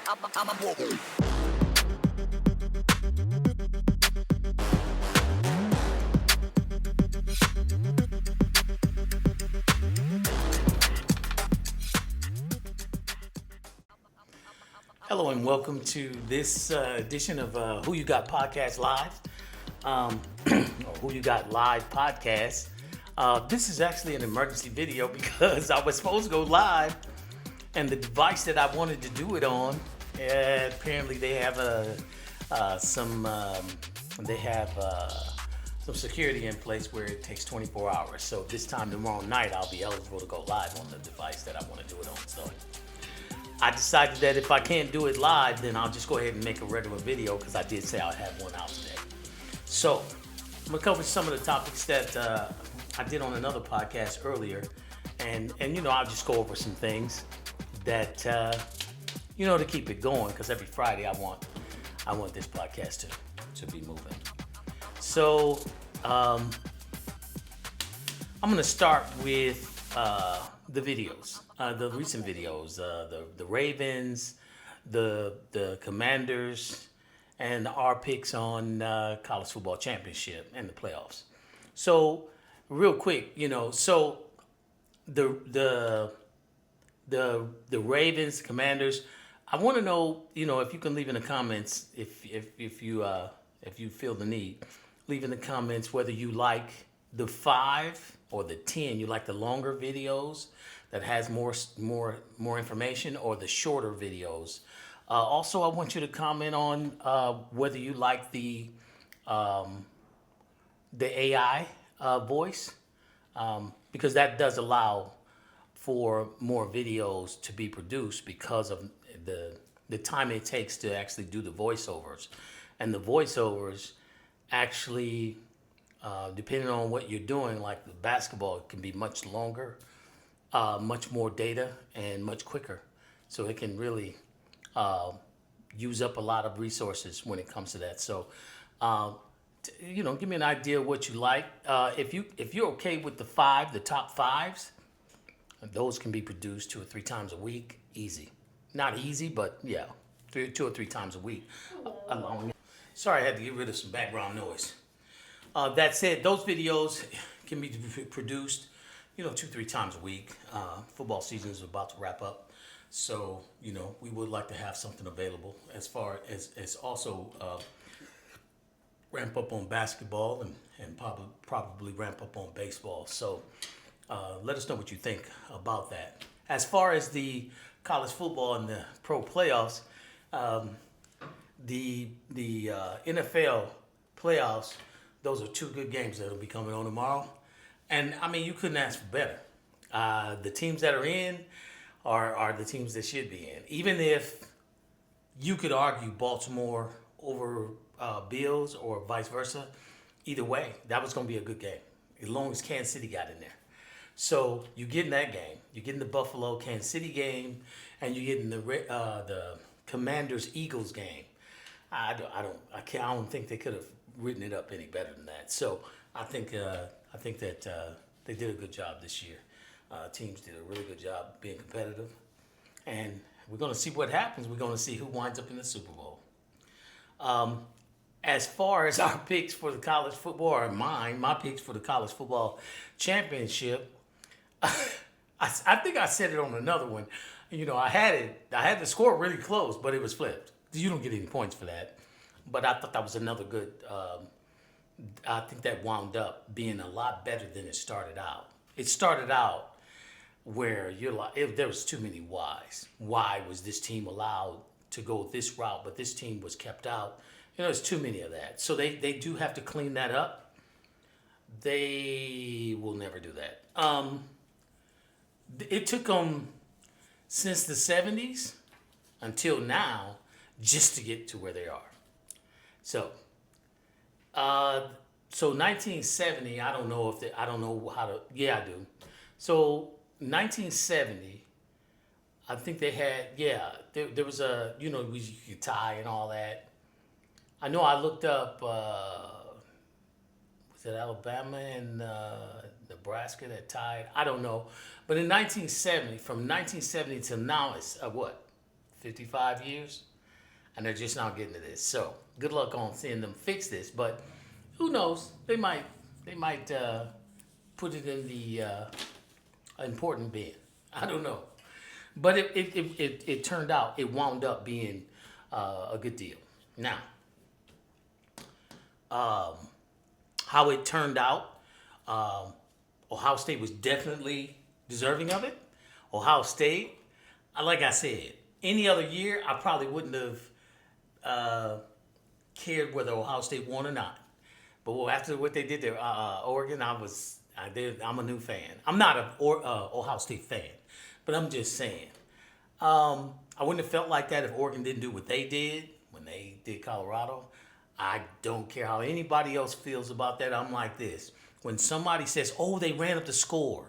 Hello and welcome to this edition of Who You Got Podcast Live, or Who You Got Live Podcast. This is actually an emergency video because I was supposed to go live, and the device that I wanted to do it on, apparently they have some security in place where it takes 24 hours. So this time tomorrow night, I'll be eligible to go live on the device that I want to do it on. So I decided that if I can't do it live, then I'll just go ahead and make a regular video because I did say I'll have one out today. So I'm gonna cover some of the topics that I did on another podcast earlier, and I'll just go over some things that to keep it going, because every Friday I want this podcast to be moving. So I'm gonna start with the videos, the recent videos, the Ravens, the Commanders, and our picks on college football championship and the playoffs. So real quick, so the Ravens, Commanders, I want to know, if you can leave in the comments, if you feel the need, leave in the comments whether you like the 5 or the 10. You like the longer videos that has more information, or the shorter videos. Also, I want you to comment on whether you like the AI voice, because that does allow for more videos to be produced because of the time it takes to actually do the voiceovers. And the voiceovers actually, depending on what you're doing, like the basketball, it can be much longer, much more data, and much quicker. So it can really use up a lot of resources when it comes to that. So, give me an idea of what you like. If you're okay with the top fives, those can be produced 2 or 3 times a week, easy. Not easy, but yeah, 2 or 3 times a week. Sorry, I had to get rid of some background noise. That said, those videos can be produced, 2-3 times a week. Football season is about to wrap up, so we would like to have something available as far as also ramp up on basketball and probably ramp up on baseball. So let us know what you think about that. As far as the college football and the pro playoffs, the NFL playoffs, those are 2 good games that will be coming on tomorrow. And I mean, you couldn't ask for better. The teams that are in are the teams that should be in. Even if you could argue Baltimore over Bills or vice versa, either way, that was going to be a good game, as long as Kansas City got in there. So you get in that game, you get in the Buffalo Kansas City game, and you get in the Commanders Eagles game. I don't think they could have written it up any better than that. So I think that they did a good job this year. Teams did a really good job being competitive, and we're going to see what happens. We're going to see who winds up in the Super Bowl. As far as our picks for the college football, or my picks for the college football championship, I think I said it on another one. I had the score really close, but it was flipped. You don't get any points for that. But I thought that was another good. I think that wound up being a lot better than it started out. It started out where there was too many whys. Why was this team allowed to go this route, but this team was kept out? There's too many of that. So they do have to clean that up. They will never do that. It took them since the 70s until now just to get to where they are. So 1970, I don't know how to, yeah, I do. So 1970, I think they had, there was you could tie and all that. I know I looked up, was it Alabama and Nebraska that tied? I don't know. But in 1970, from 1970 till now, it's 55 years, and they're just not getting to this. So good luck on seeing them fix this. But who knows? They might put it in the important bin. I don't know. But it turned out, it wound up being a good deal. Now, how it turned out, Ohio State was definitely deserving of it. Ohio State, like I said, any other year, I probably wouldn't have cared whether Ohio State won or not. But after what they did there, Oregon, I'm a new fan. I'm not an Ohio State fan, but I'm just saying. I wouldn't have felt like that if Oregon didn't do what they did when they did Colorado. I don't care how anybody else feels about that. I'm like this. When somebody says, oh, they ran up the score,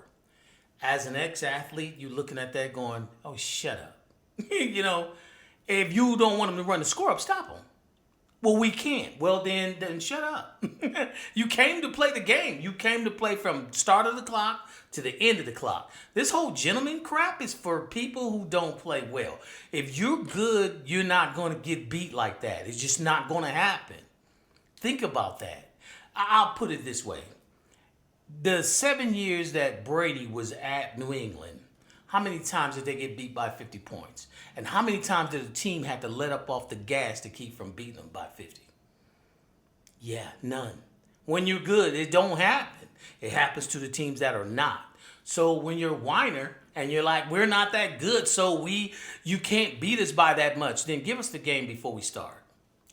as an ex-athlete, you're looking at that going, oh, shut up. You know, if you don't want them to run the score up, stop them. Well, we can't. Well, then shut up. You came to play the game. You came to play from start of the clock to the end of the clock. This whole gentleman crap is for people who don't play well. If you're good, you're not going to get beat like that. It's just not going to happen. Think about that. I'll put it this way. The 7 years that Brady was at New England, how many times did they get beat by 50 points? And how many times did the team have to let up off the gas to keep from beating them by 50? Yeah, none. When you're good, it don't happen. It happens to the teams that are not. So when you're a whiner and you're like, we're not that good, so you can't beat us by that much, then give us the game before we start.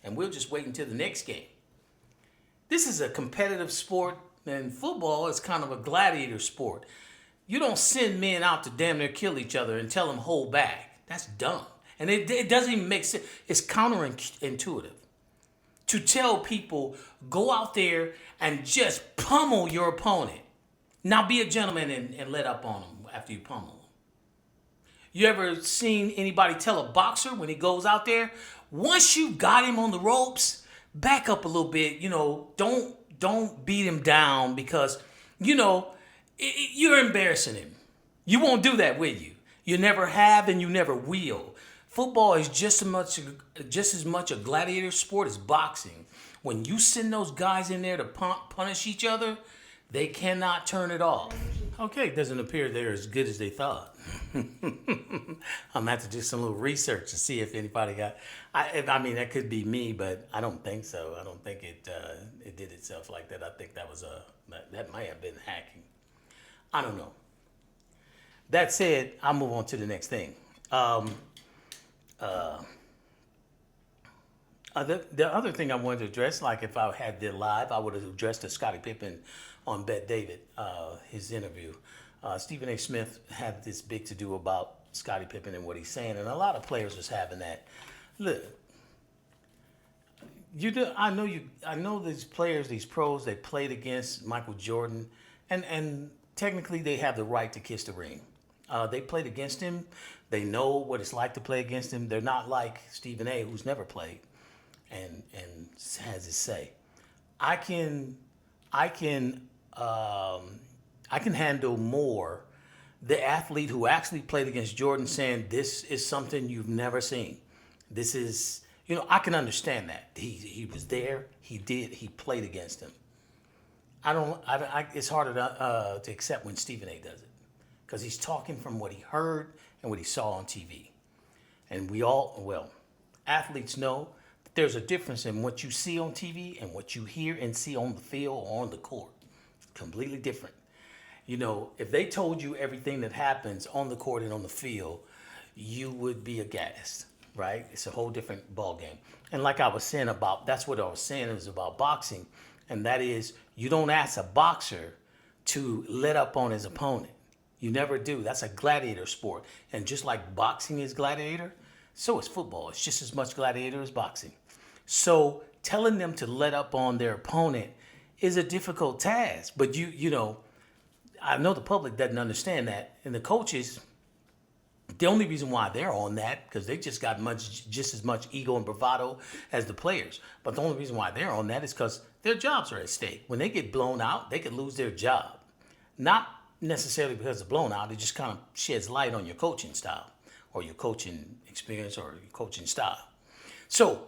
And we'll just wait until the next game. This is a competitive sport, and football is kind of a gladiator sport. You don't send men out to damn near kill each other and tell them hold back. That's dumb. And it doesn't even make sense. It's counterintuitive. To tell people, go out there and just pummel your opponent. Now be a gentleman and let up on them after you pummel them. You ever seen anybody tell a boxer when he goes out there, once you got him on the ropes, back up a little bit, don't beat him down because, you're embarrassing him. You won't do that, will you? You never have and you never will. Football is just as much a gladiator sport as boxing. When you send those guys in there to punish each other, they cannot turn it off. Okay, it doesn't appear they're as good as they thought. I'm gonna have to do some little research to see if anybody got. I mean, that could be me, but I don't think so. I don't think it did itself like that. I think that might have been hacking. I don't know. That said, I'll move on to the next thing. The other thing I wanted to address, like if I had did live, I would have addressed the Scottie Pippen on Bet David, his interview. Stephen A. Smith had this big to do about Scottie Pippen and what he's saying, and a lot of players was having that. Look, I know these players, these pros, they played against Michael Jordan, and technically they have the right to kiss the ring. They played against him. They know what it's like to play against him. They're not like Stephen A., who's never played and has his say. I can handle more the athlete who actually played against Jordan saying this is something you've never seen. This is, I can understand that. He was there. He played against him. It's harder to accept when Stephen A. does it because he's talking from what he heard and what he saw on TV. And athletes know that there's a difference in what you see on TV and what you hear and see on the field or on the court. It's completely different. If they told you everything that happens on the court and on the field, you would be aghast, right? It's a whole different ball game. And like I was saying that's what I was saying is about boxing, and that is you don't ask a boxer to let up on his opponent. You never do. That's a gladiator sport. And just like boxing is gladiator, so is football. It's just as much gladiator as boxing. So telling them to let up on their opponent is a difficult task. But I know the public doesn't understand that. And the coaches, the only reason why they're on that, because they just got just as much ego and bravado as the players. But the only reason why they're on that is because their jobs are at stake. When they get blown out, they could lose their job. Not necessarily because of blown out, it just kind of sheds light on your coaching style or your coaching experience or your coaching style. So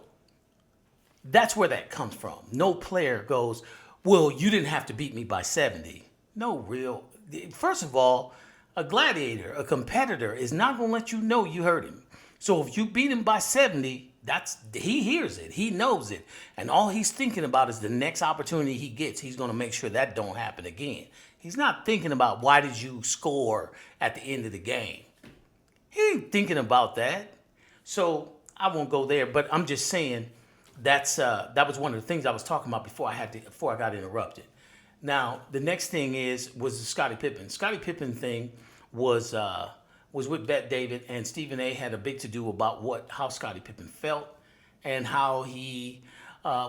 that's where that comes from. No player goes, well, you didn't have to beat me by 70. No real. First of all, a gladiator, a competitor is not going to let you know you hurt him. So if you beat him by 70, he hears it, he knows it, and all he's thinking about is the next opportunity he gets. He's going to make sure that don't happen again. He's not thinking about why did you score at the end of the game. He ain't thinking about that. So I won't go there, but I'm just saying that was one of the things I was talking about before I got interrupted. Now the next thing was the Scottie Pippen. Scottie Pippen thing was with Bet David, and Stephen A. had a big to do about how Scottie Pippen felt and how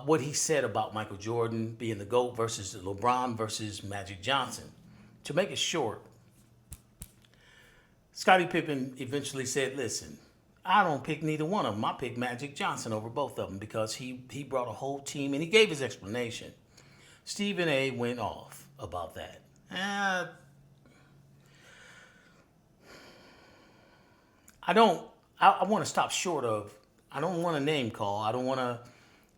what he said about Michael Jordan being the GOAT versus LeBron versus Magic Johnson. To make it short, Scottie Pippen eventually said, listen, I don't pick neither one of them. I pick Magic Johnson over both of them because he brought a whole team, and he gave his explanation. Stephen A. went off about that. I want to stop short of, I don't want to name call. I don't want to,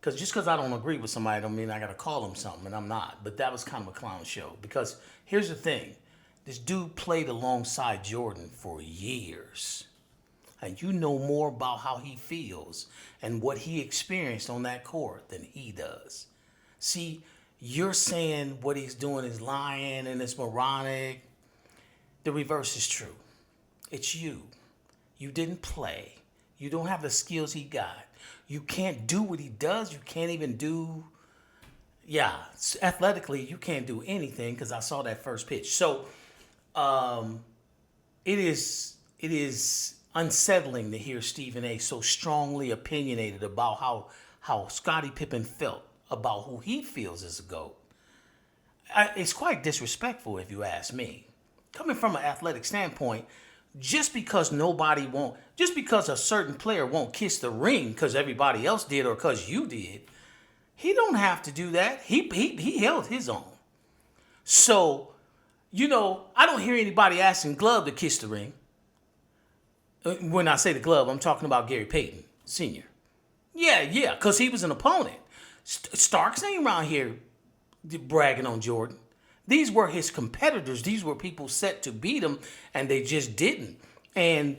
because I don't agree with somebody, I don't mean I got to call them something, and I'm not. But that was kind of a clown show. Because here's the thing. This dude played alongside Jordan for years. And you know more about how he feels and what he experienced on that court than he does. See, you're saying what he's doing is lying and it's moronic. The reverse is true. It's you. You didn't play. You don't have the skills he got. You can't do what he does. You can't even do, athletically, you can't do anything because I saw that first pitch. So it is unsettling to hear Stephen A. so strongly opinionated about how Scottie Pippen felt about who he feels is a GOAT. It's quite disrespectful if you ask me. Coming from an athletic standpoint, just because a certain player won't kiss the ring because everybody else did or because you did, he don't have to do that. He held his own. So, I don't hear anybody asking Glove to kiss the ring. When I say the Glove, I'm talking about Gary Payton Sr. Yeah, because he was an opponent. Starks ain't around here bragging on Jordan. These were his competitors. These were people set to beat him, and they just didn't. And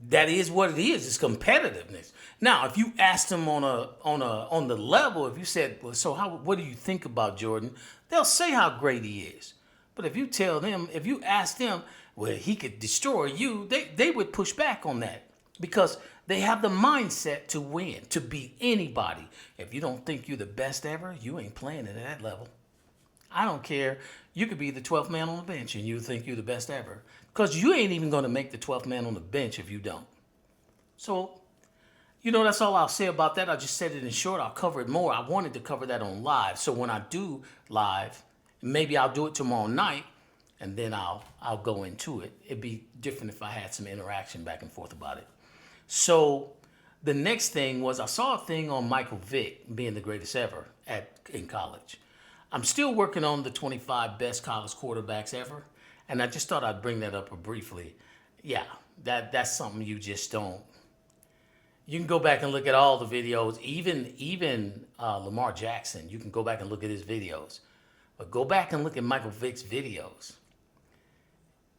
that is what it is. It's competitiveness. Now, if you asked them on the level, if you said, well, so what do you think about Jordan? They'll say how great he is. But if you ask them, well, he could destroy you, they would push back on that because they have the mindset to win, to beat anybody. If you don't think you're the best ever, you ain't playing at that level. I don't care. You could be the 12th man on the bench and you think you're the best ever because you ain't even going to make the 12th man on the bench if you don't. So, that's all I'll say about that. I just said it in short. I'll cover it more. I wanted to cover that on live. So when I do live, maybe I'll do it tomorrow night and then I'll go into it. It'd be different if I had some interaction back and forth about it. So the next thing was I saw a thing on Michael Vick being the greatest ever in college. I'm still working on the 25 best college quarterbacks ever, and I just thought I'd bring that up briefly. Yeah, that's something you just don't. You can go back and look at all the videos, even Lamar Jackson. You can go back and look at his videos, but go back and look at Michael Vick's videos.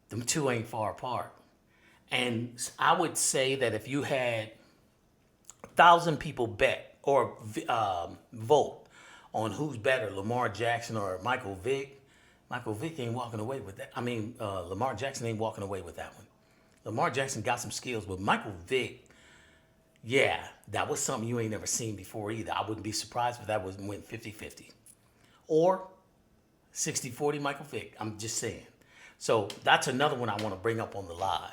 Them two ain't far apart. And I would say that if you had 1,000 people bet or vote on who's better, Lamar Jackson or Michael Vick ain't walking away with that. Lamar Jackson ain't walking away with that one. Lamar Jackson got some skills, but Michael Vick, that was something you ain't never seen before either. I wouldn't be surprised if that went 50-50. Or 60-40 Michael Vick. I'm just saying. So that's another one I want to bring up on the live.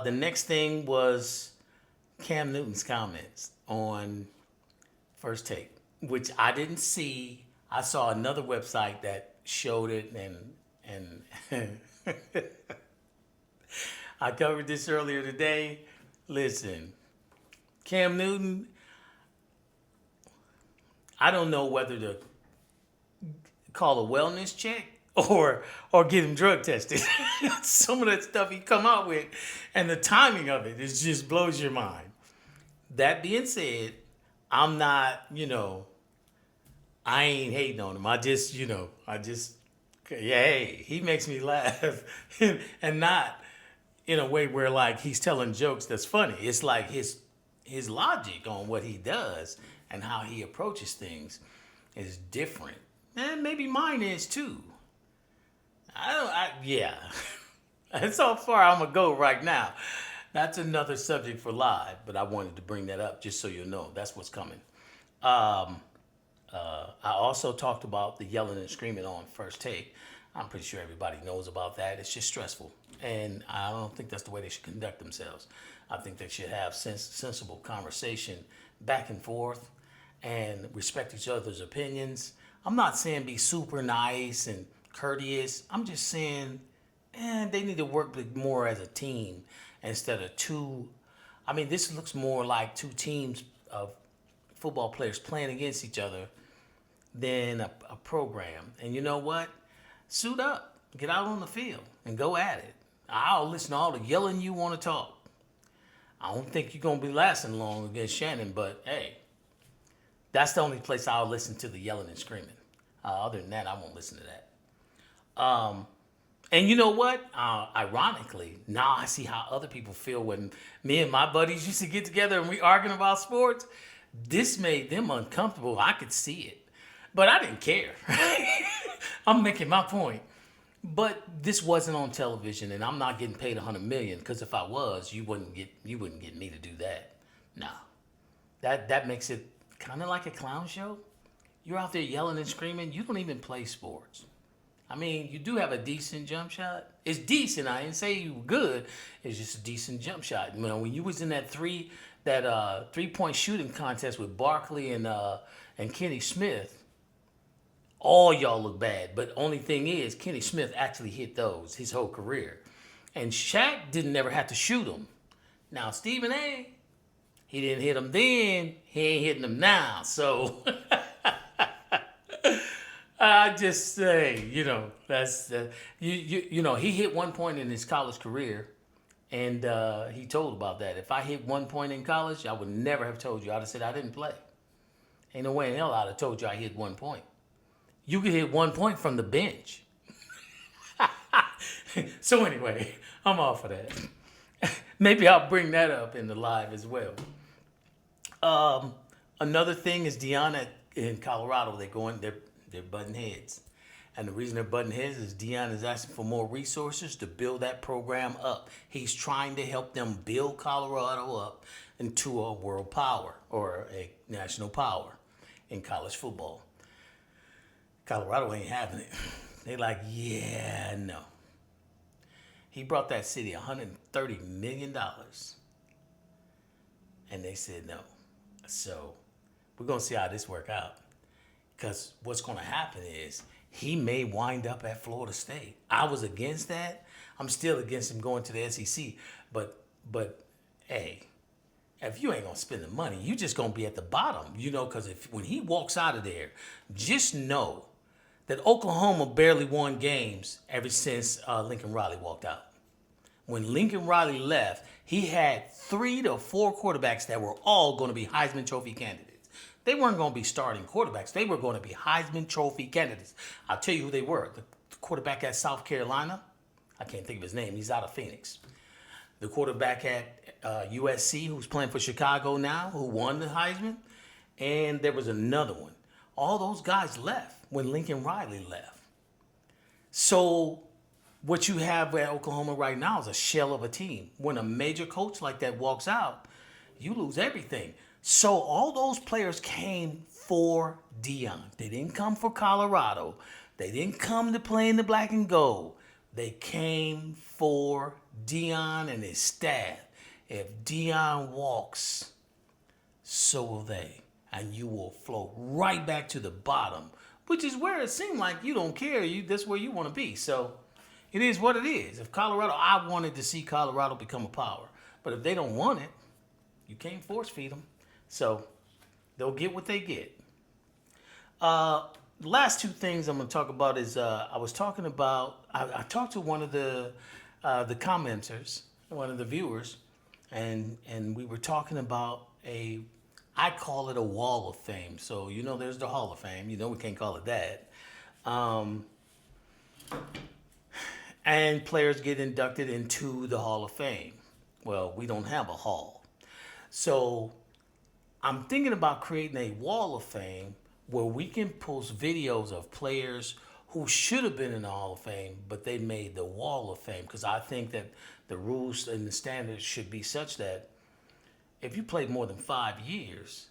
The next thing was Cam Newton's comments on First Take, which I didn't see. I saw another website that showed it, and I covered this earlier today. Listen, Cam Newton, I don't know whether to call a wellness check or get him drug tested. Some of that stuff he come out with, and the timing of it just blows your mind. That being said, I'm not, I ain't hating on him. Yeah, hey, he makes me laugh, and not in a way where like he's telling jokes that's funny. It's like his logic on what he does and how he approaches things is different, and maybe mine is too. Yeah. That's how far I'm gonna go right now. That's another subject for live, but I wanted to bring that up just so you know that's what's coming. Um, I also talked about the yelling and screaming on first take. I'm pretty sure everybody knows about that. It's just stressful, and I don't think that's the way they should conduct themselves. I think they should have sensible conversation back and forth, and respect each other's opinions. I'm not saying be super nice and courteous. I'm just saying, they need to work more as a team instead of two. I mean, this looks more like two teams of football players playing against each other than a program. And you know what? Suit up, get out on the field, and go at it. I'll listen to all the yelling you want to talk. I don't think you're going to be lasting long against Shannon, but hey, that's the only place I'll listen to the yelling and screaming. Other than that, I won't listen to that. And you know what? Ironically, now I see how other people feel when me and my buddies used to get together and we arguing about sports. This made them uncomfortable. I could see it, but I didn't care. I'm making my point. But this wasn't on television, and I'm not getting paid $100 million. Because if I was, you wouldn't get me to do that. No, that makes it kind of like a clown show. You're out there yelling and screaming. You don't even play sports. I mean, you do have a decent jump shot. It's decent. I didn't say you were good. It's just a decent jump shot. When you was in that 3-point shooting contest with Barkley and Kenny Smith, all y'all look bad. But only thing is, Kenny Smith actually hit those his whole career, and Shaq didn't ever have to shoot them. Now Stephen A, he didn't hit them then. He ain't hitting them now. So. I just say, that's he hit 1 point in his college career, and he told about that. If I hit 1 point in college, I would never have told you. I'd have said I didn't play. Ain't no way in hell I'd have told you I hit 1 point. You could hit 1 point from the bench. So anyway, I'm off of that. Maybe I'll bring that up in the live as well. Another thing is Deion in Colorado. They're butting heads. And the reason they're butting heads is Deion is asking for more resources to build that program up. He's trying to help them build Colorado up into a world power or a national power in college football. Colorado ain't having it. They like, yeah, no. He brought that city $130 million. And they said no. So we're going to see how this work out. Because what's going to happen is he may wind up at Florida State. I was against that. I'm still against him going to the SEC. But hey, if you ain't going to spend the money, you just going to be at the bottom. Because when he walks out of there, just know that Oklahoma barely won games ever since Lincoln Riley walked out. When Lincoln Riley left, he had 3 to 4 quarterbacks that were all going to be Heisman Trophy candidates. They weren't going to be starting quarterbacks. They were going to be Heisman Trophy candidates. I'll tell you who they were. The quarterback at South Carolina, I can't think of his name. He's out of Phoenix. The quarterback at USC, who's playing for Chicago now, who won the Heisman. And there was another one. All those guys left when Lincoln Riley left. So what you have at Oklahoma right now is a shell of a team. When a major coach like that walks out, you lose everything. So all those players came for Deion. They didn't come for Colorado. They didn't come to play in the black and gold. They came for Deion and his staff. If Deion walks, so will they. And you will float right back to the bottom, which is where it seemed like you don't care. That's where you want to be. So it is what it is. If Colorado, I wanted to see Colorado become a power. But if they don't want it, you can't force feed them. So they'll get what they get. the last two things I'm going to talk about is I talked to one of the commenters, one of the viewers, and we were talking about I call it a wall of fame. So there's the Hall of Fame. We can't call it that. And players get inducted into the Hall of Fame. Well, we don't have a hall. So I'm thinking about creating a wall of fame where we can post videos of players who should have been in the Hall of Fame, but they made the wall of fame. Because I think that the rules and the standards should be such that if you played more than 5 years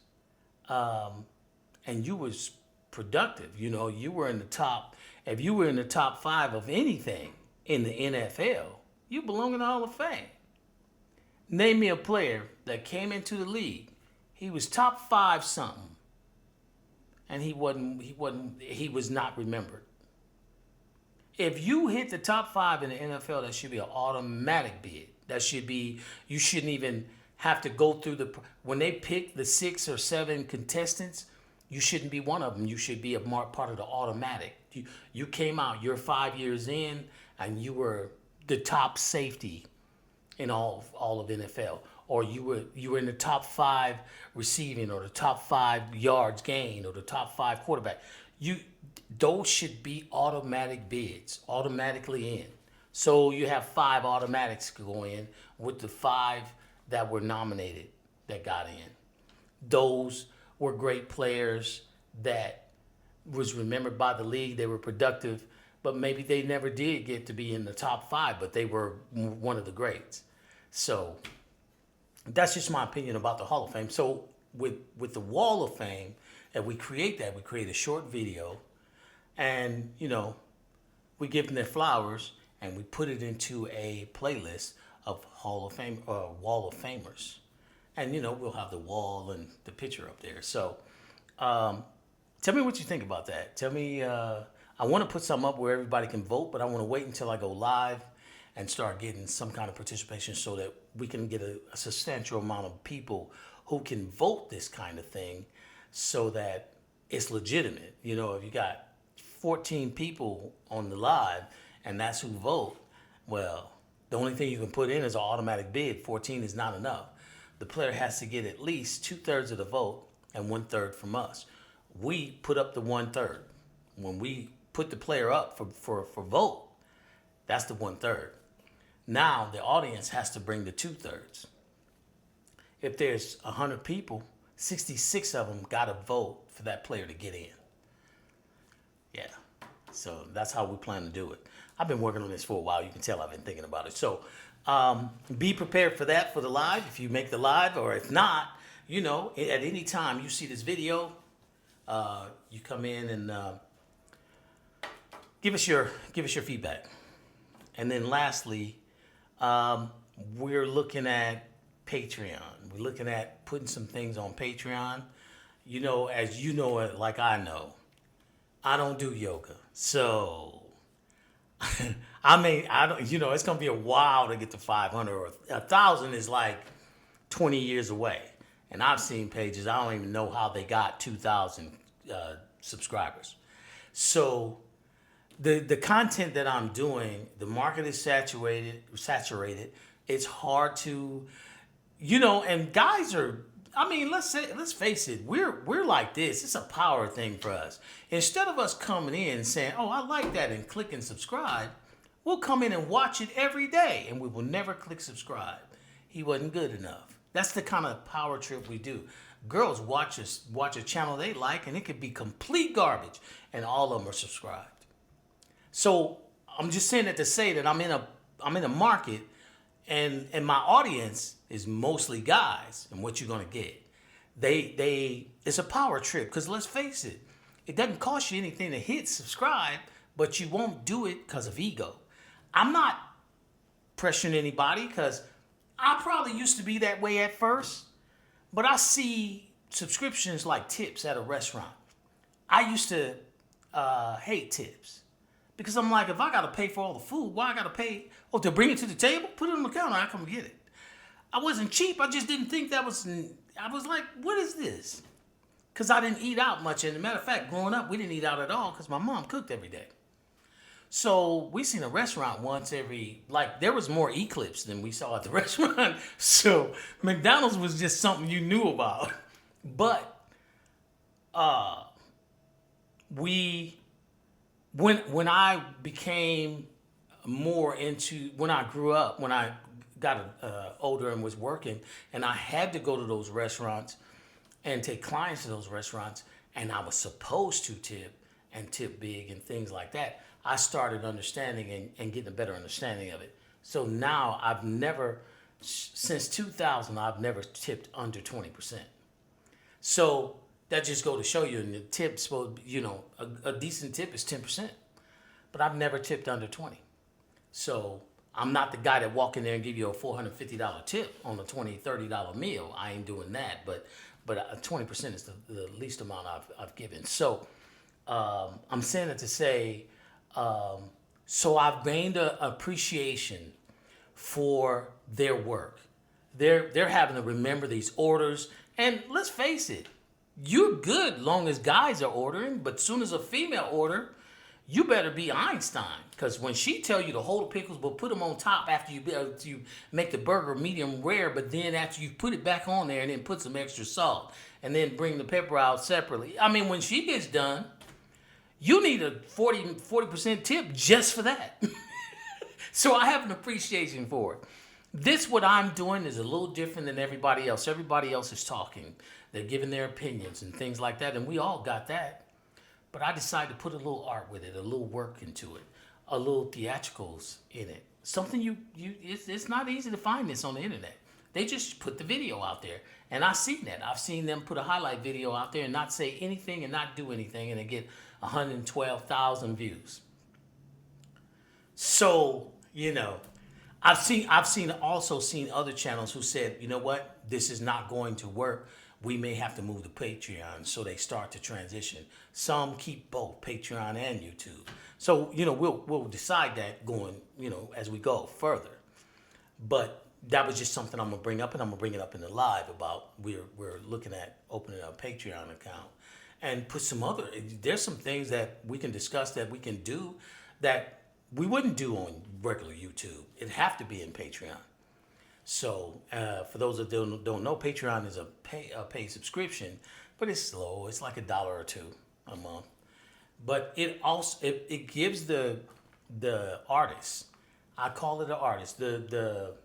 and you was productive, you were in the top, if you were in the top 5 of anything in the NFL, you belong in the Hall of Fame. Name me a player that came into the league. He was top 5 something, and he was not remembered. If you hit the top 5 in the NFL, that should be an automatic bid. That should be, you shouldn't even have to go through when they pick the 6 or 7 contestants, you shouldn't be one of them. You should be a part of the automatic. You came out, you're 5 years in, and you were the top safety in all of NFL, or you were in the top 5 receiving, or the top 5 yards gained, or the top 5 quarterback. Those should be automatic bids, automatically in. So you have 5 automatics go in with the 5 that were nominated that got in. Those were great players that was remembered by the league. They were productive, but maybe they never did get to be in the top 5, but they were one of the greats. So that's just my opinion about the Hall of Fame. So with the Wall of Fame, and we create a short video, and we give them their flowers, and we put it into a playlist of Hall of Fame or Wall of Famers, and we'll have the wall and the picture up there. So tell me what you think about that. Tell me. I want to put something up where everybody can vote, but I want to wait until I go live and start getting some kind of participation so that we can get a substantial amount of people who can vote this kind of thing so that it's legitimate. If you got 14 people on the live and that's who vote, well, the only thing you can put in is an automatic bid. 14 is not enough. The player has to get at least 2/3 of the vote and 1/3 from us. We put up the 1/3. When we put the player up for vote, that's the 1/3. Now the audience has to bring the 2/3. If there's 100 people, 66 of them got to vote for that player to get in. Yeah, so that's how we plan to do it. I've been working on this for a while. You can tell I've been thinking about it. So be prepared for that for the live, if you make the live, or if not, at any time you see this video, you come in and give us your feedback. And then lastly, we're looking at Patreon. We're looking at putting some things on Patreon. As you know it, like I know, I don't do yoga. So I don't, it's going to be a while to get to 500, or 1,000 is like 20 years away. And I've seen pages, I don't even know how they got 2,000 subscribers. So the content that I'm doing, the market is saturated. It's hard to, and guys are, let's face it, we're like this. It's a power thing for us. Instead of us coming in and saying, oh, I like that, and click and subscribe, we'll come in and watch it every day, and we will never click subscribe. He wasn't good enough. That's the kind of power trip we do. Girls watch a channel they like, and it could be complete garbage, and all of them are subscribed. So I'm just saying that to say that I'm in a market, and my audience is mostly guys. And what you're gonna get, it's a power trip, because let's face it, it doesn't cost you anything to hit subscribe, but you won't do it because of ego. I'm not pressuring anybody, because I probably used to be that way at first, but I see subscriptions like tips at a restaurant. I used to hate tips, because I'm like, if I got to pay for all the food, why I got to pay? Oh, to bring it to the table? Put it on the counter, I come get it. I wasn't cheap. I just didn't think that was, I was like, what is this? because I didn't eat out much. And as a matter of fact, growing up, we didn't eat out at all because my mom cooked every day. So we seen a restaurant once every, like there was more Eclipse than we saw at the restaurant. So McDonald's was just something you knew about. But we, when I became more into, when I grew up, when I got older and was working, and I had to go to those restaurants and take clients to those restaurants, and I was supposed to tip and tip big and things like that, I started understanding and getting a better understanding of it. So now I've never, since 2000, I've never tipped under 20%. So that just go to show you, and the tip's, you know, a decent tip is 10%, but I've never tipped under 20. So I'm not the guy that walk in there and give you a $450 tip on a $20, $30 meal. I ain't doing that, but 20% is the least amount I've given. So I'm saying it to say, so I've gained an appreciation for their work. They're having to remember these orders, and let's face it, you're good long as guys are ordering, but soon as a female order, you better be Einstein, because when she tell you to hold the pickles but put them on top after you make the burger medium rare, but then after you put it back on there and then put some extra salt and then bring the pepper out separately. I mean, when she gets done, you need a 40% tip just for that. So I have an appreciation for it. This, what I'm doing, is a little different than everybody else. Everybody else is talking. They're giving their opinions and things like that, and we all got that. But I decided to put a little art with it, a little work into it, a little theatricals in it. Something it's not easy to find this on the internet. They just put the video out there. And I've seen that. I've seen them put a highlight video out there and not say anything and not do anything, and they get 112,000 views. So, you know, I've also seen other channels who said, you know what, this is not going to work. We may have to move to Patreon, so they start to transition. Some keep both Patreon and YouTube. So, you know, we'll decide that going, you know, as we go further. But that was just something I'm gonna bring up, and I'm gonna bring it up in the live about we're looking at opening a Patreon account and put some other. There's some things that we can discuss that we can do that we wouldn't do on regular YouTube. It'd have to be in Patreon. So for those that don't know, Patreon is a paid subscription, but it's slow. It's like $1 or $2 a month. But it also it gives the artist, I call it an artist, the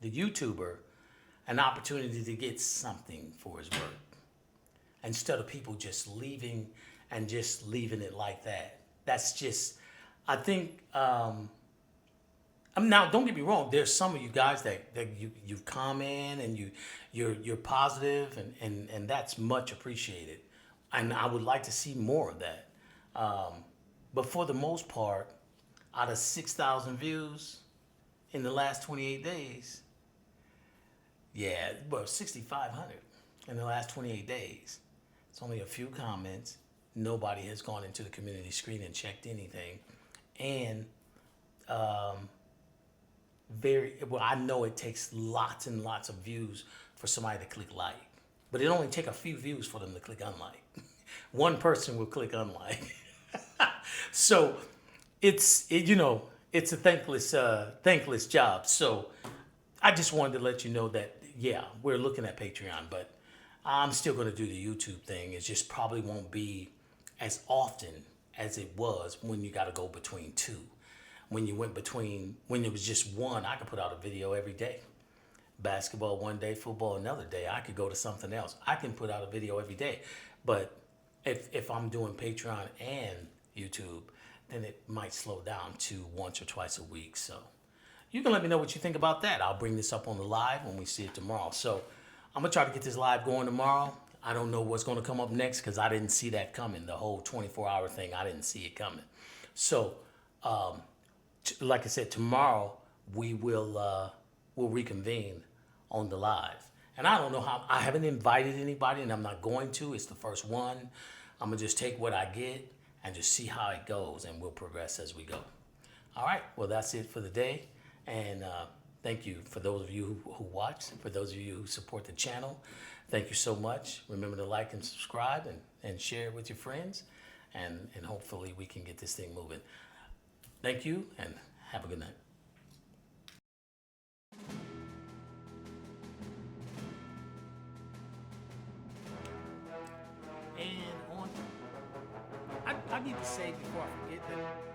YouTuber, an opportunity to get something for his work, instead of people just leaving it like that. That's just, I think. Now, don't get me wrong. There's some of you guys that you comment and you're positive, and that's much appreciated. And I would like to see more of that. But for the most part, out of 6,000 views in the last 28 days, yeah, well, 6,500 in the last 28 days. It's only a few comments. Nobody has gone into the community screen and checked anything, and I know it takes lots and lots of views for somebody to click like, but it only take a few views for them to click unlike. One person will click unlike. So it's a thankless job. So I just wanted to let you know that, yeah, we're looking at Patreon, but I'm still going to do the YouTube thing. It just probably won't be as often as it was when you got to go between two. When it was just one, I could put out a video every day. Basketball one day, football another day. I could go to something else. I can put out a video every day. But if I'm doing Patreon and YouTube, then it might slow down to once or twice a week. So you can let me know what you think about that. I'll bring this up on the live when we see it tomorrow. So I'm going to try to get this live going tomorrow. I don't know what's going to come up next because I didn't see that coming. The whole 24-hour thing, I didn't see it coming. So, like I said, tomorrow we'll reconvene on the live. And I don't know how, I haven't invited anybody, and I'm not going to. It's the first one. I'm going to just take what I get and just see how it goes, and we'll progress as we go. All right, well, that's it for the day. And Thank you for those of you who watch, for those of you who support the channel. Thank you so much. Remember to like and subscribe and share it with your friends. And hopefully we can get this thing moving. Thank you and have a good night. And I need to say before I forget that